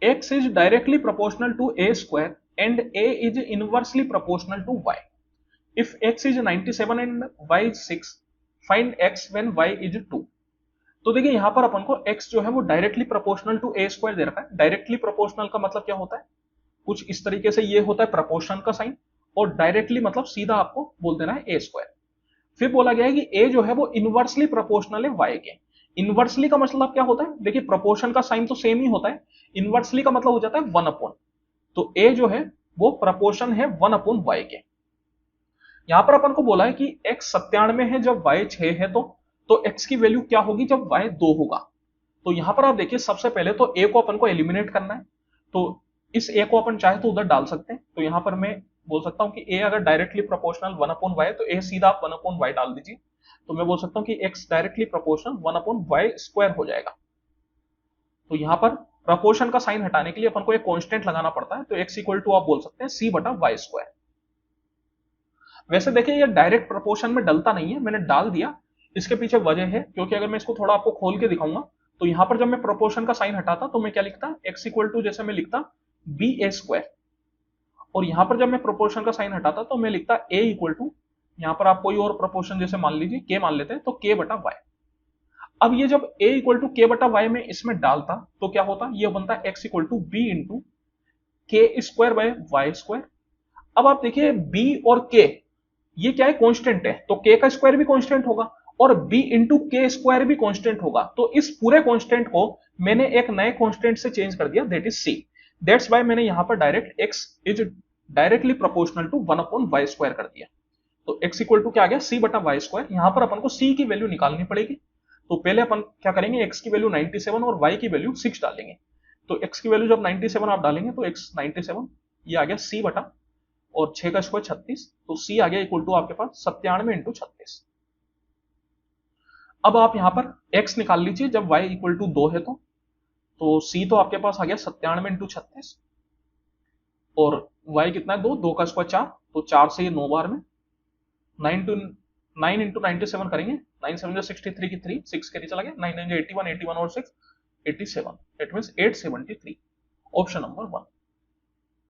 x is directly proportional to a square and a is inversely proportional to y. If x is 97 and y is 6, find x when y is 2. तो देखिए यहां पर अपन को x जो है वो directly proportional to a square दे रखा है। डायरेक्टली प्रोपोर्शनल का मतलब क्या होता है, कुछ इस तरीके से ये होता है प्रोपोर्शन का साइन, और डायरेक्टली मतलब सीधा आपको बोल देना है ए स्क्वायर। फिर बोला गया है कि ए जो है वो इनवर्सली प्रोपोर्शनल है वाई के। इनवर्सली का मतलब क्या होता है, देखिए प्रोपोर्शन का साइन तो सेम ही होता है, इनवर्सली का मतलब हो जाता है 1 अपॉन। तो ए जो है वो प्रोपोर्शन है 1 अपॉन वाई के। यहां पर अपन को बोला है कि x 97 है जब y 6 है, तो x की वैल्यू क्या होगी जब y 2 होगा। तो यहां पर आप देखिए सबसे पहले तो a को अपन को एलिमिनेट करना है, तो इस a को अपन चाहे तो उधर डाल सकते हैं। तो यहां पर मैं बोल सकता हूं कि a अगर डायरेक्टली प्रोपोर्शनल 1 अपॉन वाई तो a सीधा आप 1 अपॉन वाई डाल दीजिए। तो मैं बोल सकता हूं कि x directly proportional 1 upon y square हो जाएगा। तो यहां पर प्रोपोर्शन का साइन हटाने के लिए अपन को एक कांस्टेंट लगाना पड़ता है, तो x इक्वल टू आप बोल सकते हैं c बटा वाई स्क्वायर। वैसे देखिए ये डायरेक्ट प्रोपोर्शन में डलता नहीं है, मैंने डाल दिया। इसके पीछे वजह है क्योंकि अगर मैं इसको थोड़ा आपको खोल के दिखाऊंगा तो यहां पर जब मैं प्रोपोर्शन का साइन हटाता तो मैं क्या लिखता, x इक्वल टू जैसे मैं लिखता बी ए स्क्वायर, और यहां पर जब मैं प्रोपोर्शन का साइन हटाता तो मैं लिखता a इक्वल टू, यहां पर आप कोई और प्रोपोर्शन जैसे मान लीजिए k मान लेते हैं, तो k बटा वाई। अब ये जब a इक्वल टू k बटा वाई में इसमें डालता तो क्या होता, ये बनता x equal to B into k square by y square. अब आप देखिए b और k ये क्या है, कांस्टेंट है, तो k का स्क्वायर भी कांस्टेंट होगा और b इंटू के स्क्वायर भी कांस्टेंट होगा। तो इस पूरे कांस्टेंट को मैंने एक नए कांस्टेंट से चेंज कर दिया, that is c। That's why मैंने यहां पर direct x is directly proportional to 1 upon y square कर दिया। तो x इक्वल टू क्या आ गया, c बटा वाई स्क्वायर। यहां पर अपन को c की वैल्यू निकालनी पड़ेगी, तो पहले अपन क्या करेंगे, x की वैल्यू 97 और y की वैल्यू 6 डालेंगे। तो x की वैल्यू जब 97 आप डालेंगे तो x 97, ये आ गया c बटा, और 6 का स्क्वायर 36, तो c आ गया इक्वल टू आपके पास 97 इंटू 36। अब आप यहां पर x निकाल लीजिए जब y इक्वल टू 2 है, तो c तो आपके पास आ गया 97 इंटू 36, और y कितना है 2, 2 का स्क्वायर 4, तो 4 से ये 9 बार में 9 इंटू 97 करेंगे, 9 7 63 की 3, 6 के लिए चला गया, 9 9 81, 81 और 6 87, दैट मींस 873। Option number 1।